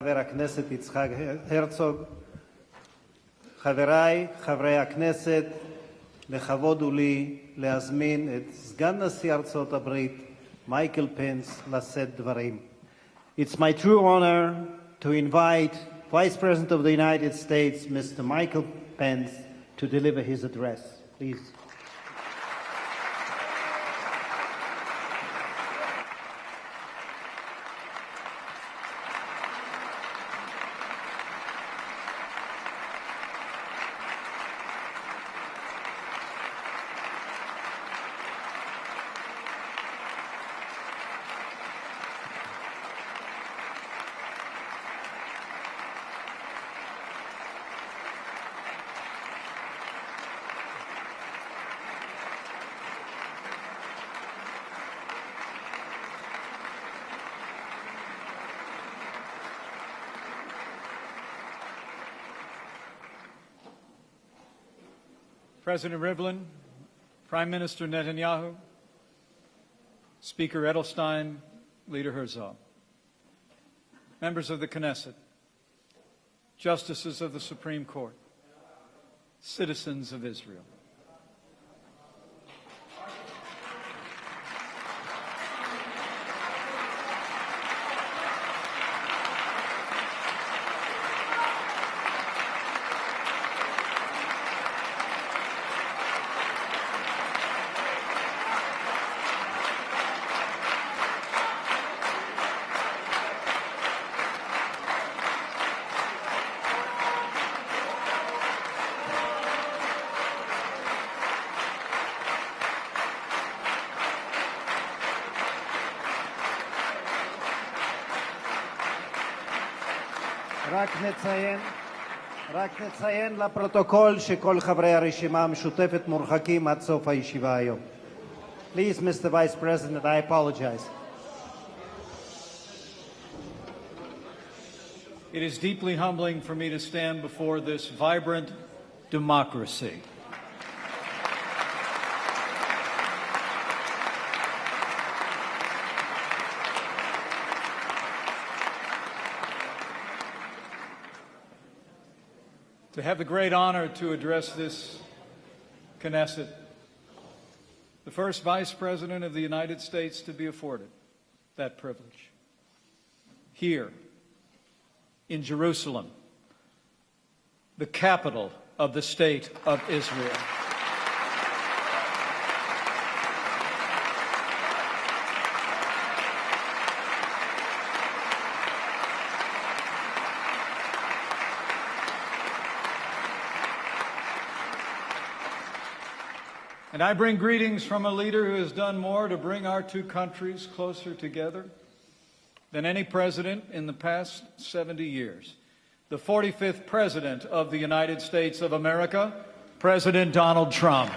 חבר הכנסת יצחק הרצוג, חבריי חברי הכנסת, לכבוד הוא לי להזמין את סגן נשיא ארצות הברית מייקל פנס לשאת דברים. It's my true honor to invite Vice President of the United States, Mr. Michael Pence, to deliver his address. Please. President Rivlin, Prime Minister Netanyahu, Speaker Edelstein, Leader Herzog, members of the Knesset, justices of the Supreme Court, citizens of Israel. רק נציין לפרוטוקול שכל חברי הרשימה המשותפת מורחקים עד סוף הישיבה היום. Please, Mr. Vice President, I apologize. It is deeply humbling for me to stand before this vibrant democracy. To have the great honor to address this Knesset, the first Vice President of the United States to be afforded that privilege. Here, in Jerusalem, the capital of the State of Israel. And I bring greetings from a leader who has done more to bring our two countries closer together than any president in the past 70 years. The 45th President of the United States of America, President Donald Trump.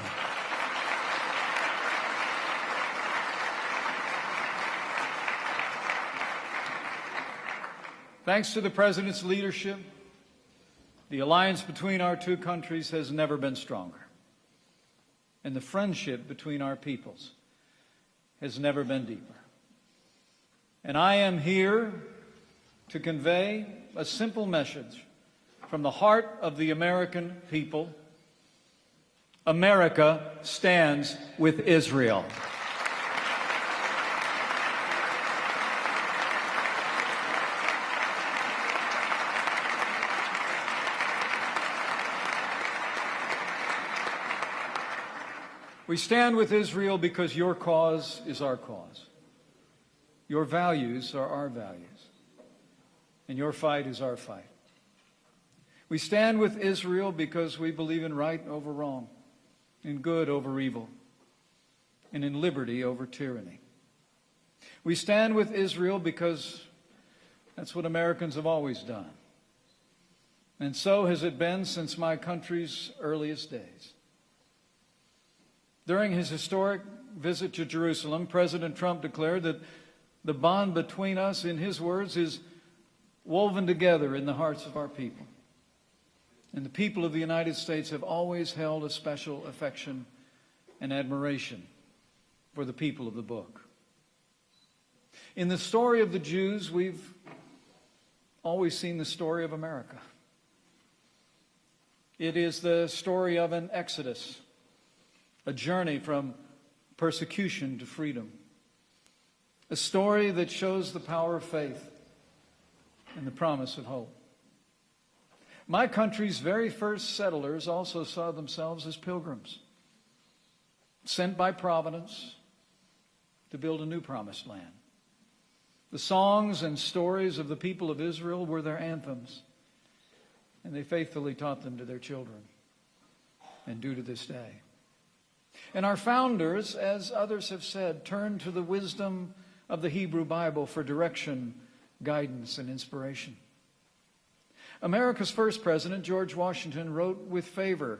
Thanks to the President's leadership, the alliance between our two countries has never been stronger. And the friendship between our peoples has never been deeper. And I am here to convey a simple message from the heart of the American people. America stands with Israel. We stand with Israel because your cause is our cause. Your values are our values. And your fight is our fight. We stand with Israel because we believe in right over wrong, in good over evil, and in liberty over tyranny. We stand with Israel because that's what Americans have always done. And so has it been since my country's earliest days. During his historic visit to Jerusalem, President Trump declared that the bond between us, in his words, is woven together in the hearts of our people. And the people of the United States have always held a special affection and admiration for the people of the book. In the story of the Jews, we've always seen the story of America. It is the story of an exodus, a journey from persecution to freedom, a story that shows the power of faith and the promise of hope. My country's very first settlers also saw themselves as pilgrims, sent by Providence to build a new promised land. The songs and stories of the people of Israel were their anthems, and they faithfully taught them to their children, and do to this day. And our founders, as others have said, turned to the wisdom of the Hebrew Bible for direction, guidance, and inspiration. America's first president, George Washington, wrote with favor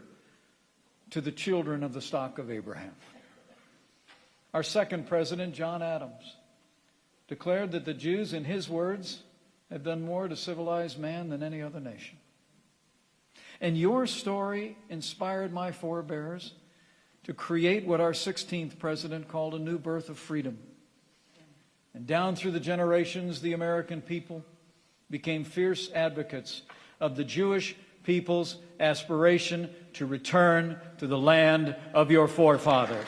to the children of the stock of Abraham. Our second president, John Adams, declared that the Jews, in his words, have done more to civilize man than any other nation. And your story inspired my forebears to create what our 16th president called a new birth of freedom. And down through the generations, the American people became fierce advocates of the Jewish people's aspiration to return to the land of your forefathers.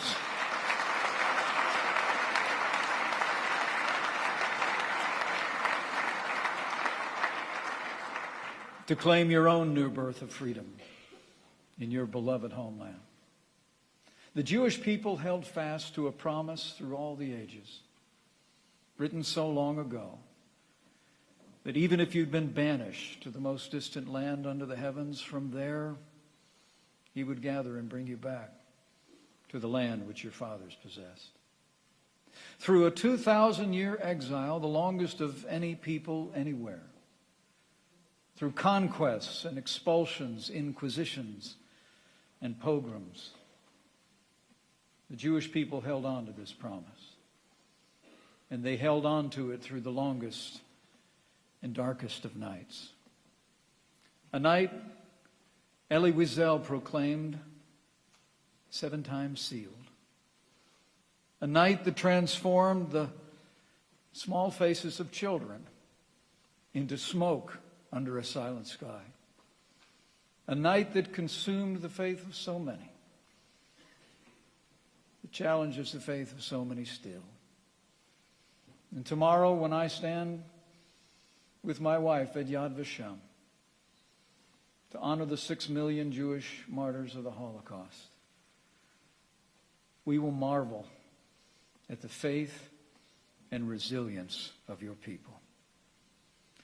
To claim your own new birth of freedom in your beloved homeland. The Jewish people held fast to a promise through all the ages, written so long ago, that even if you'd been banished to the most distant land under the heavens, from there he would gather and bring you back to the land which your fathers possessed. Through a 2,000-year exile, the longest of any people anywhere, through conquests and expulsions, inquisitions, and pogroms, the Jewish people held on to this promise. And they held on to it through the longest and darkest of nights. A night Elie Wiesel proclaimed 7 times sealed. A night that transformed the small faces of children into smoke under a silent sky. A night that consumed the faith of so many. It challenges the faith of so many still. And tomorrow, when I stand with my wife at Yad Vashem to honor the 6 million Jewish martyrs of the Holocaust, we will marvel at the faith and resilience of your people,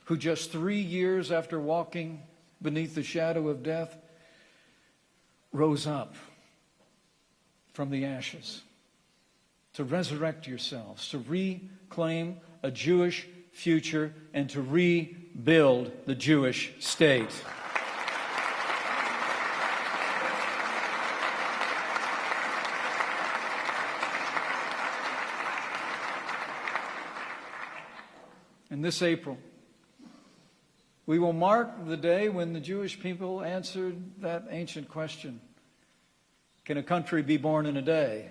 who just 3 years after walking beneath the shadow of death rose up from the ashes to resurrect yourselves, to reclaim a Jewish future, and to rebuild the Jewish state. And this April, we will mark the day when the Jewish people answered that ancient question: can a country be born in a day?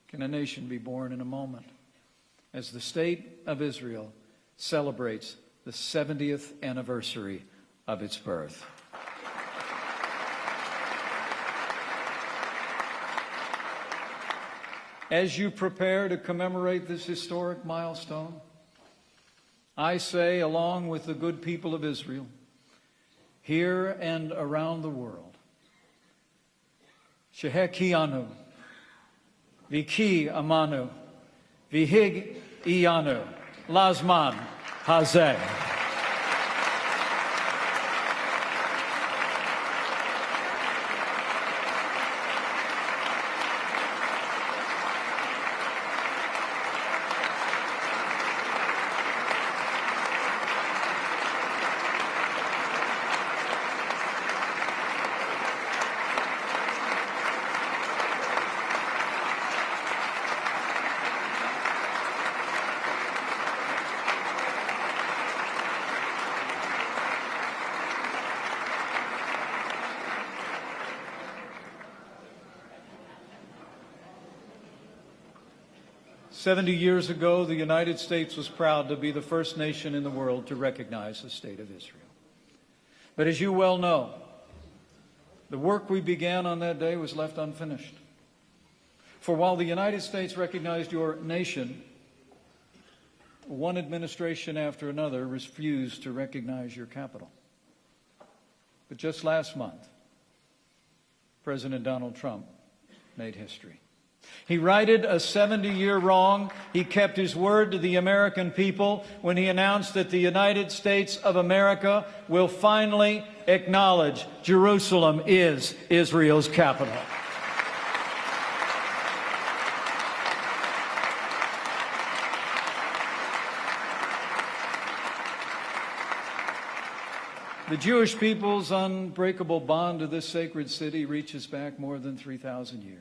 Can a nation be born in a moment? As the state of Israel celebrates the 70th anniversary of its birth. As you prepare to commemorate this historic milestone, I say, along with the good people of Israel, here and around the world, Shehekianu, Viki Amanu, Vihig Iyanu, Lazman Hazeh. 70 years ago, the United States was proud to be the first nation in the world to recognize the State of Israel. But as you well know, the work we began on that day was left unfinished. For while the United States recognized your nation, one administration after another refused to recognize your capital. But just last month, President Donald Trump made history. He righted a 70-year wrong. He kept his word to the American people when he announced that the United States of America will finally acknowledge Jerusalem is Israel's capital. The Jewish people's unbreakable bond to this sacred city reaches back more than 3,000 years.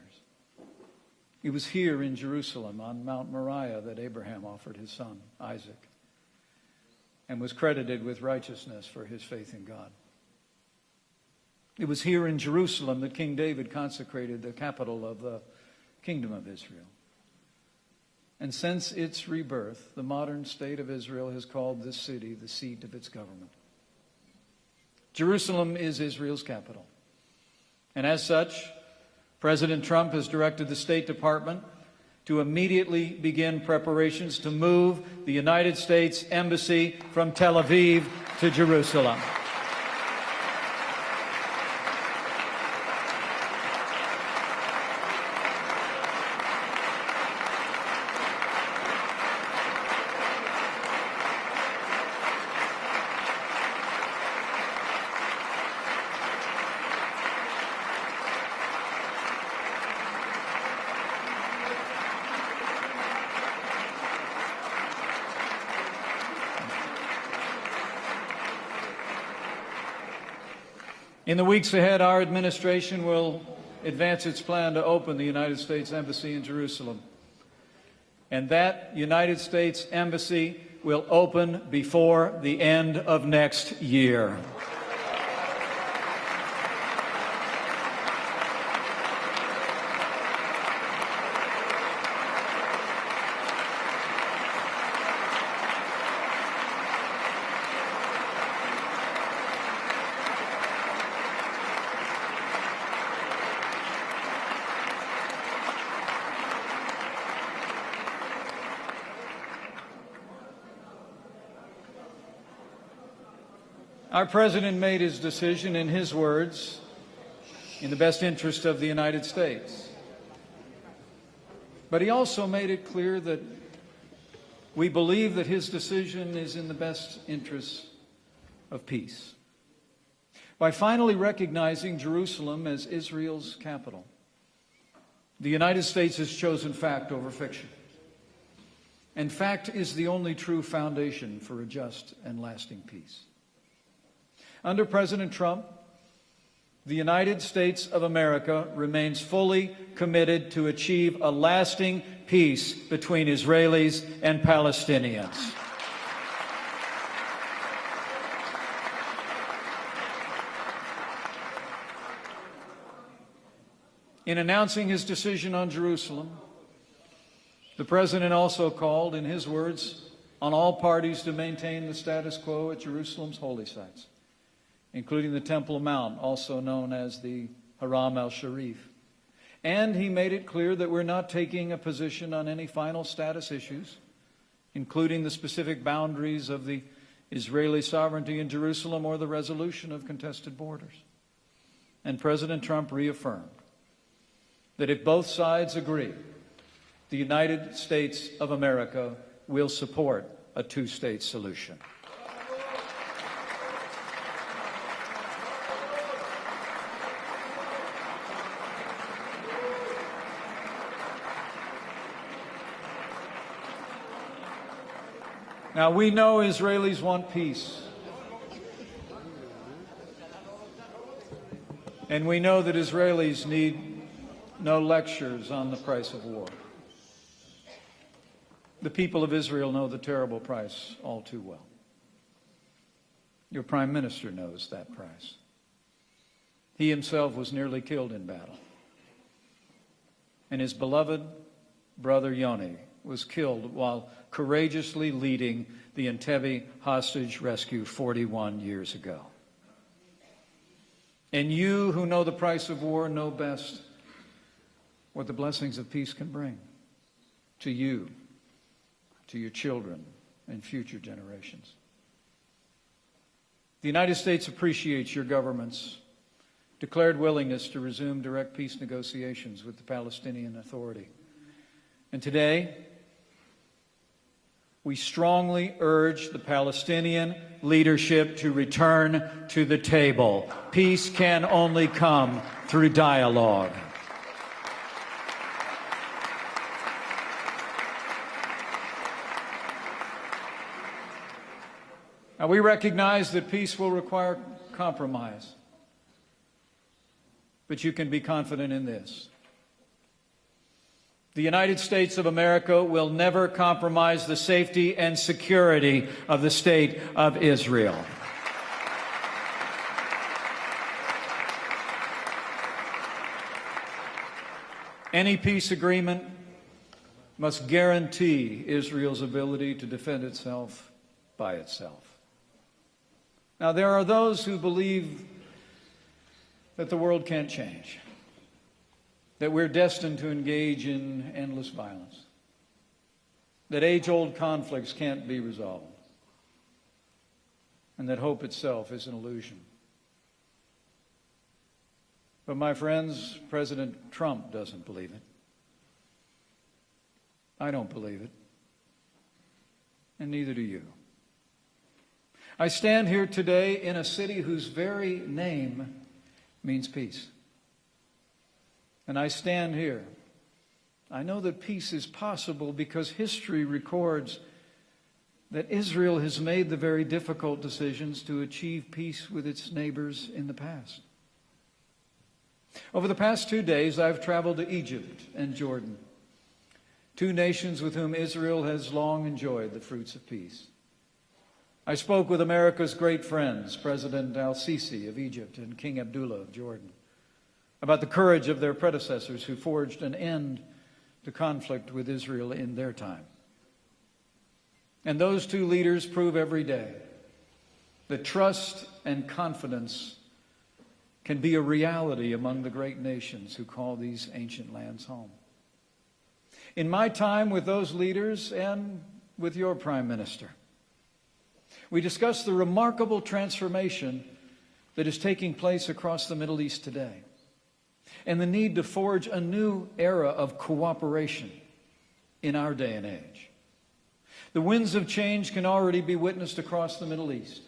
It was here in Jerusalem on Mount Moriah that Abraham offered his son, Isaac, and was credited with righteousness for his faith in God. It was here in Jerusalem that King David consecrated the capital of the Kingdom of Israel. And since its rebirth, the modern state of Israel has called this city the seat of its government. Jerusalem is Israel's capital. And as such, President Trump has directed the State Department to immediately begin preparations to move the United States Embassy from Tel Aviv to Jerusalem. In the weeks ahead, our administration will advance its plan to open the United States Embassy in Jerusalem. And that United States Embassy will open before the end of next year. Our president made his decision, in his words, in the best interest of the United States. But he also made it clear that we believe that his decision is in the best interest of peace. By finally recognizing Jerusalem as Israel's capital, the United States has chosen fact over fiction. And fact is the only true foundation for a just and lasting peace. Under President Trump, the United States of America remains fully committed to achieve a lasting peace between Israelis and Palestinians. In announcing his decision on Jerusalem, the President also called, in his words, on all parties to maintain the status quo at Jerusalem's holy sites, including the Temple Mount, also known as the Haram al-Sharif. And he made it clear that we're not taking a position on any final status issues, including the specific boundaries of the Israeli sovereignty in Jerusalem or the resolution of contested borders. And President Trump reaffirmed that if both sides agree, the United States of America will support a two-state solution. Now, we know Israelis want peace. And we know that Israelis need no lectures on the price of war. The people of Israel know the terrible price all too well. Your Prime Minister knows that price. He himself was nearly killed in battle. And his beloved brother Yoni was killed while courageously leading the Entebbe hostage rescue 41 years ago. And you who know the price of war know best what the blessings of peace can bring to you, to your children, and future generations. The United States appreciates your government's declared willingness to resume direct peace negotiations with the Palestinian Authority. And today, we strongly urge the Palestinian leadership to return to the table. Peace can only come through dialogue. Now, we recognize that peace will require compromise. But you can be confident in this. The United States of America will never compromise the safety and security of the State of Israel. Any peace agreement must guarantee Israel's ability to defend itself by itself. Now, there are those who believe that the world can't change, that we're destined to engage in endless violence, that age-old conflicts can't be resolved, and that hope itself is an illusion. But my friends, President Trump doesn't believe it. I don't believe it, and neither do you. I stand here today in a city whose very name means peace. And I stand here. I know that peace is possible because history records that Israel has made the very difficult decisions to achieve peace with its neighbors in the past. Over the past 2 days, I've traveled to Egypt and Jordan, two nations with whom Israel has long enjoyed the fruits of peace. I spoke with America's great friends, President al-Sisi of Egypt and King Abdullah of Jordan, about the courage of their predecessors who forged an end to conflict with Israel in their time. And those two leaders prove every day that trust and confidence can be a reality among the great nations who call these ancient lands home. In my time with those leaders and with your Prime Minister, we discussed the remarkable transformation that is taking place across the Middle East today and the need to forge a new era of cooperation in our day and age. The winds of change can already be witnessed across the Middle East.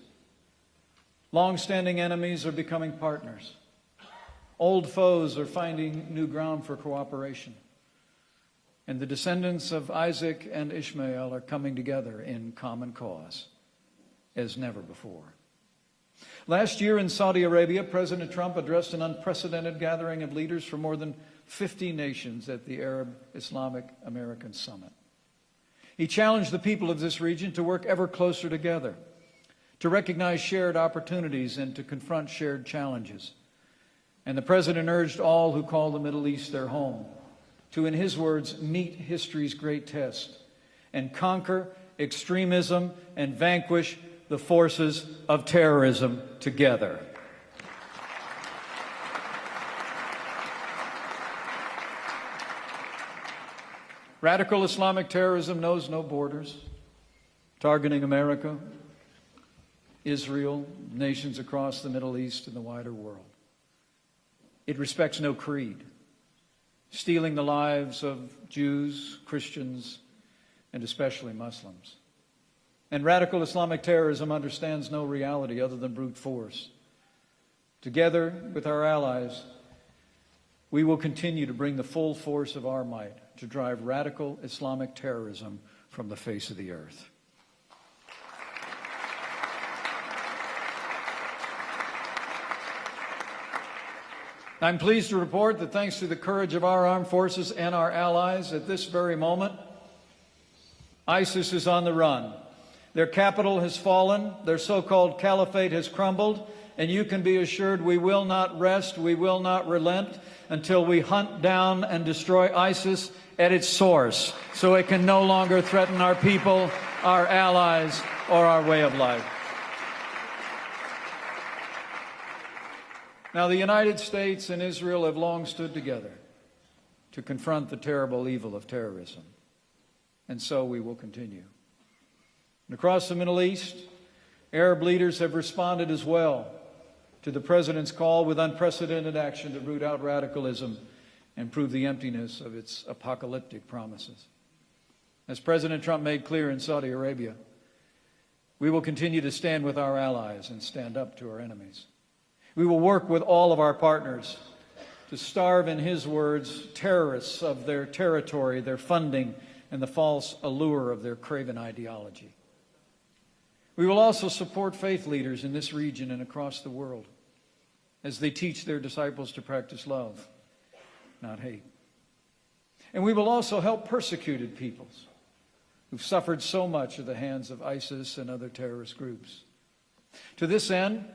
Long-standing enemies are becoming partners. Old foes are finding new ground for cooperation. And the descendants of Isaac and Ishmael are coming together in common cause as never before. Last year in Saudi Arabia, President Trump addressed an unprecedented gathering of leaders from more than 50 nations at the Arab Islamic American Summit. He challenged the people of this region to work ever closer together, to recognize shared opportunities and to confront shared challenges. And the president urged all who call the Middle East their home to, in his words, meet history's great test and conquer extremism and vanquish the forces of terrorism together. Radical Islamic terrorism knows no borders, targeting America, Israel, nations across the Middle East and the wider world. It respects no creed, stealing the lives of Jews, Christians, and especially Muslims. And radical Islamic terrorism understands no reality other than brute force. Together with our allies, we will continue to bring the full force of our might to drive radical Islamic terrorism from the face of the earth. I'm pleased to report that thanks to the courage of our armed forces and our allies at this very moment, ISIS is on the run. Their capital has fallen, their so-called caliphate has crumbled, And you can be assured we will not rest, we will not relent until we hunt down and destroy ISIS at its source, so it can no longer threaten our people, our allies, or our way of life. Now, the United States and Israel have long stood together to confront the terrible evil of terrorism, and so we will continue. And across the Middle East, Arab leaders have responded as well to the President's call with unprecedented action to root out radicalism and prove the emptiness of its apocalyptic promises. As President Trump made clear in Saudi Arabia, we will continue to stand with our allies and stand up to our enemies. We will work with all of our partners to starve, in his words, terrorists of their territory, their funding, and the false allure of their craven ideology. We will also support faith leaders in this region and across the world as they teach their disciples to practice love, not hate. And we will also help persecuted peoples who've suffered so much at the hands of ISIS and other terrorist groups. To this end,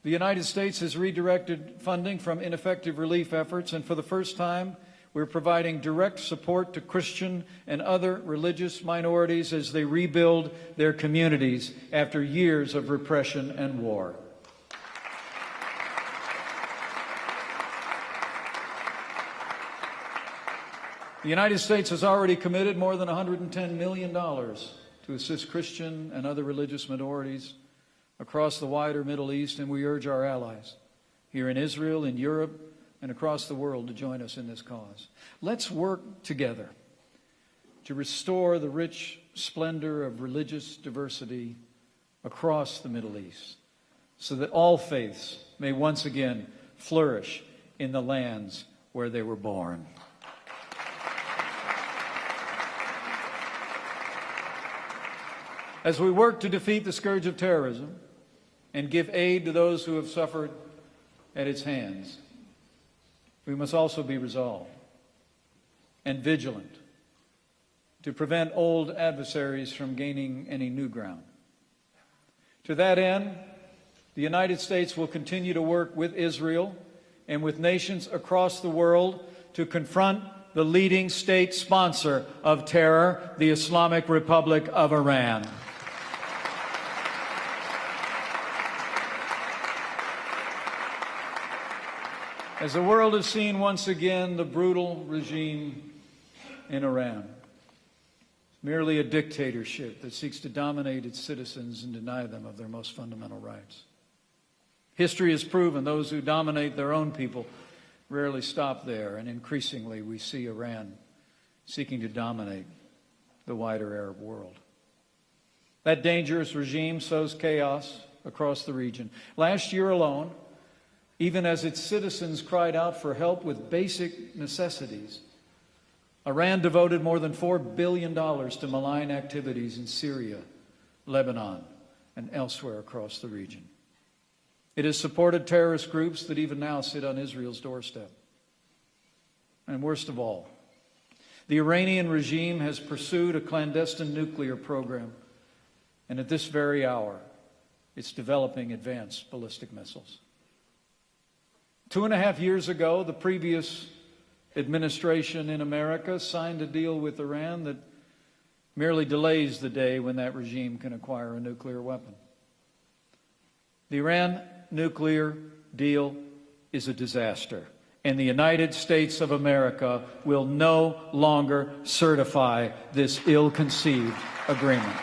the United States has redirected funding from ineffective relief efforts, and for the first time, we're providing direct support to Christian and other religious minorities as they rebuild their communities after years of repression and war. The United States has already committed more than $110 million to assist Christian and other religious minorities across the wider Middle East, and we urge our allies here in Israel, in Europe, and across the world to join us in this cause. Let's work together to restore the rich splendor of religious diversity across the Middle East so that all faiths may once again flourish in the lands where they were born. As we work to defeat the scourge of terrorism and give aid to those who have suffered at its hands, we must also be resolved and vigilant to prevent old adversaries from gaining any new ground. To that end, the United States will continue to work with Israel and with nations across the world to confront the leading state sponsor of terror, the Islamic Republic of Iran. As the world has seen once again, the brutal regime in Iran is merely a dictatorship that seeks to dominate its citizens and deny them of their most fundamental rights. History has proven those who dominate their own people rarely stop there, and increasingly we see Iran seeking to dominate the wider Arab world. That dangerous regime sows chaos across the region. Last year alone, even as its citizens cried out for help with basic necessities, Iran devoted more than $4 billion to malign activities in Syria, Lebanon, and elsewhere across the region. It has supported terrorist groups that even now sit on Israel's doorstep. And worst of all, the Iranian regime has pursued a clandestine nuclear program, and at this very hour, it's developing advanced ballistic missiles. 2.5 years ago, the previous administration in America signed a deal with Iran that merely delays the day when that regime can acquire a nuclear weapon. The Iran nuclear deal is a disaster, and the United States of America will no longer certify this ill-conceived agreement.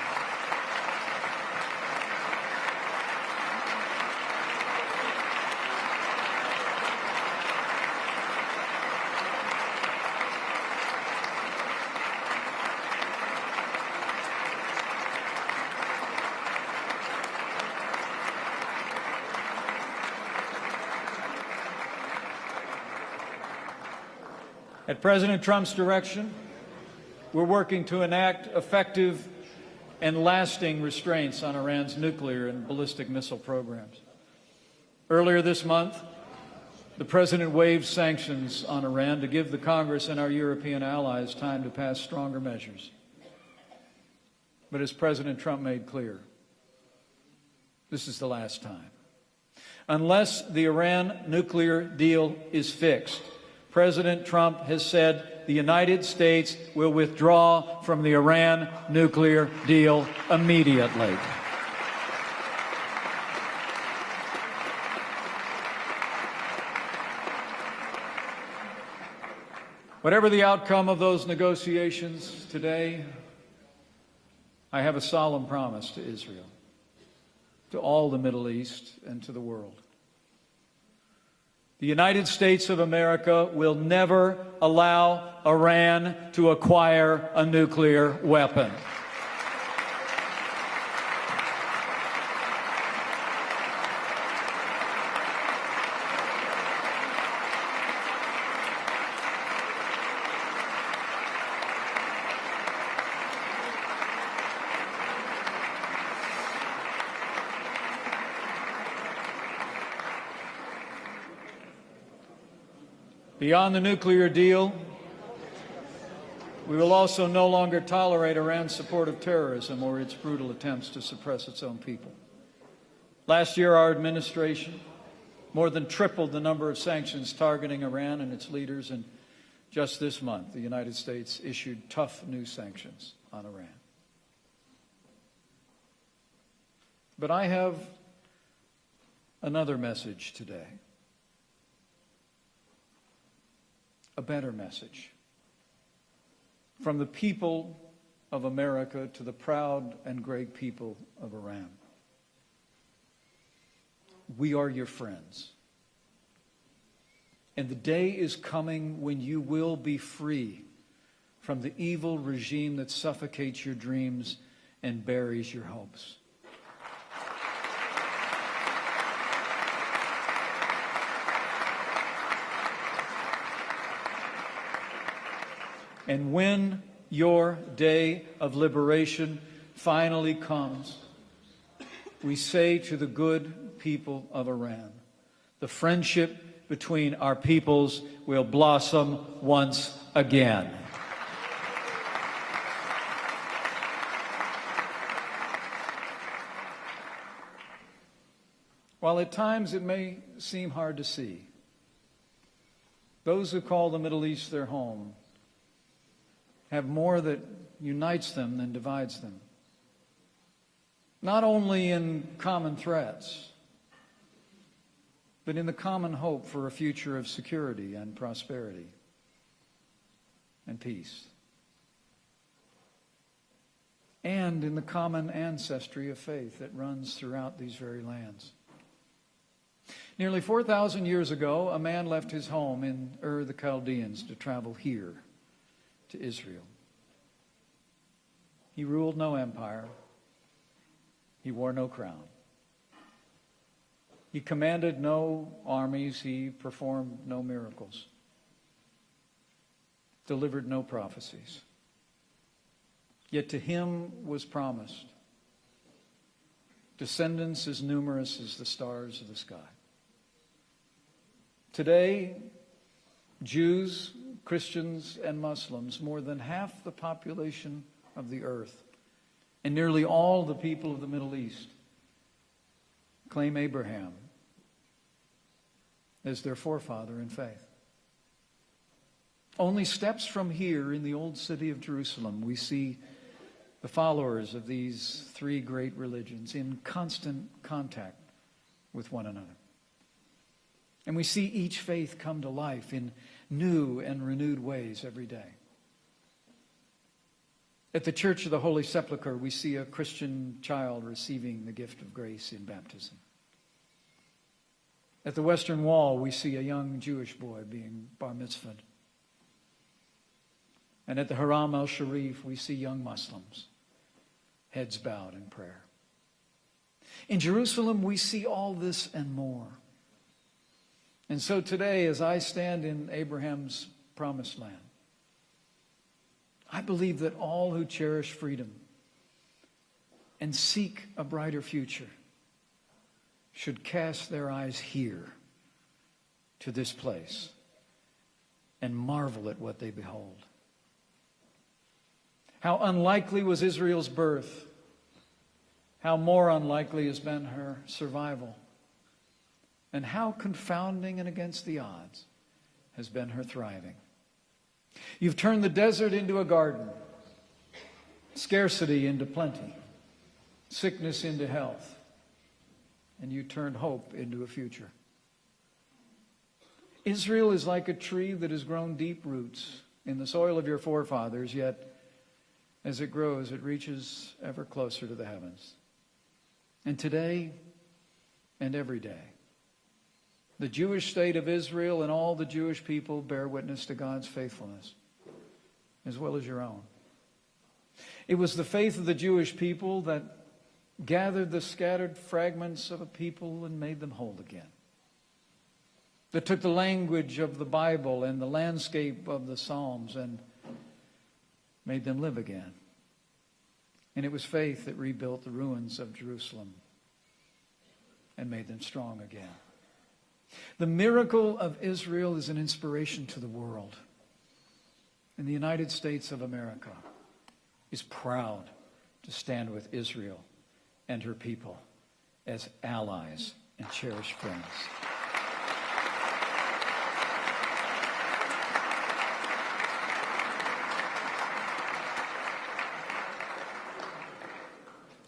At President Trump's direction, we're working to enact effective and lasting restraints on Iran's nuclear and ballistic missile programs. Earlier this month, the President waived sanctions on Iran to give the Congress and our European allies time to pass stronger measures. But as President Trump made clear, this is the last time. Unless the Iran nuclear deal is fixed, President Trump has said the United States will withdraw from the Iran nuclear deal immediately. Whatever the outcome of those negotiations today, I have a solemn promise to Israel, to all the Middle East, and to the world. The United States of America will never allow Iran to acquire a nuclear weapon. Beyond the nuclear deal, we will also no longer tolerate Iran's support of terrorism or its brutal attempts to suppress its own people. Last year, our administration more than tripled the number of sanctions targeting Iran and its leaders, and just this month, the United States issued tough new sanctions on Iran. But I have another message today. A better message from the people of America to the proud and great people of Iran. We are your friends. And the day is coming when you will be free from the evil regime that suffocates your dreams and buries your hopes. And when your day of liberation finally comes, we say to the good people of Iran, the friendship between our peoples will blossom once again. While at times it may seem hard to see, those who call the Middle East their home have more that unites them than divides them. Not only in common threats, but in the common hope for a future of security and prosperity and peace. And in the common ancestry of faith that runs throughout these very lands. Nearly 4,000 years ago, a man left his home in Ur the Chaldeans to travel here to Israel. He ruled no empire. He wore no crown. He commanded no armies. He performed no miracles. Delivered no prophecies. Yet to him was promised descendants as numerous as the stars of the sky. Today, Jews, Christians, and Muslims, more than half the population of the earth, and nearly all the people of the Middle East, claim Abraham as their forefather in faith. Only steps from here in the old city of Jerusalem, we see the followers of these three great religions in constant contact with one another. And we see each faith come to life in new and renewed ways every day. At the Church of the Holy Sepulchre, we see a Christian child receiving the gift of grace in baptism. At the Western Wall, we see a young Jewish boy being bar mitzvahed. And at the Haram al-Sharif, we see young Muslims, heads bowed in prayer. In Jerusalem, we see all this and more. And so today, as I stand in Abraham's promised land, I believe that all who cherish freedom and seek a brighter future should cast their eyes here to this place and marvel at what they behold. How unlikely was Israel's birth? How more unlikely has been her survival? And how confounding and against the odds has been her thriving. You've turned the desert into a garden, scarcity into plenty, sickness into health, and you turned hope into a future. Israel is like a tree that has grown deep roots in the soil of your forefathers, yet as it grows, it reaches ever closer to the heavens. And today and every day, the Jewish state of Israel and all the Jewish people bear witness to God's faithfulness, as well as your own. It was the faith of the Jewish people that gathered the scattered fragments of a people and made them whole again. That took the language of the Bible and the landscape of the Psalms and made them live again. And it was faith that rebuilt the ruins of Jerusalem and made them strong again. The miracle of Israel is an inspiration to the world. And the United States of America is proud to stand with Israel and her people as allies and cherished friends.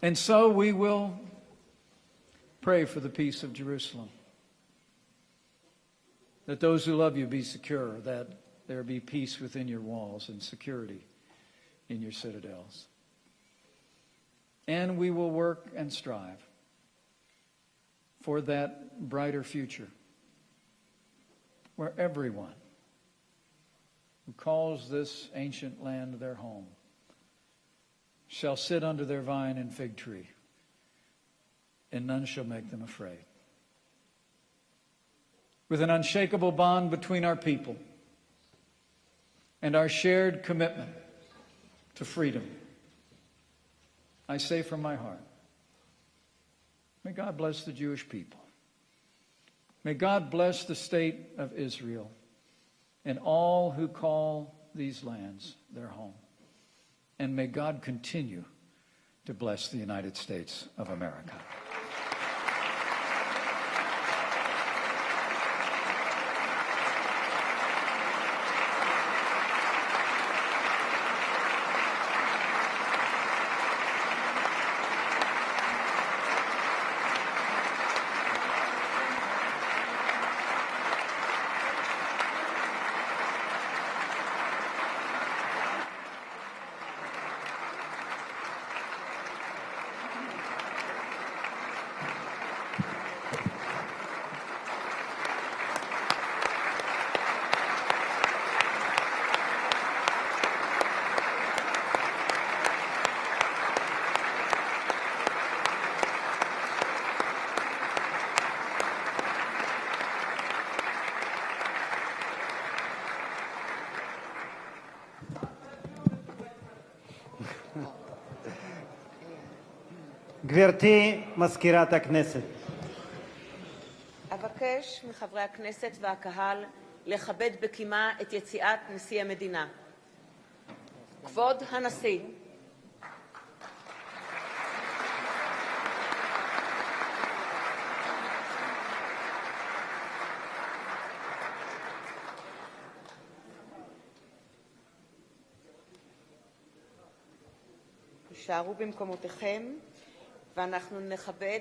And so we will pray for the peace of Jerusalem. That those who love you be secure, that there be peace within your walls and security in your citadels. And we will work and strive for that brighter future where everyone who calls this ancient land their home shall sit under their vine and fig tree, and none shall make them afraid. With an unshakable bond between our people and our shared commitment to freedom, I say from my heart, may God bless the Jewish people. May God bless the state of Israel and all who call these lands their home. And may God continue to bless the United States of America. גברתי מזכירת הכנסת. אבקש מחברי הכנסת והקהל לכבד בקימה את יציאת נשיא המדינה. כבוד הנשיא. תישארו במקומותיכם ואנחנו נכבד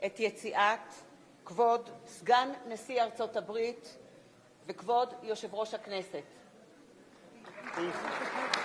את יציאת כבוד סגן נשיא ארצות הברית וכבוד יושב ראש הכנסת. Thank you.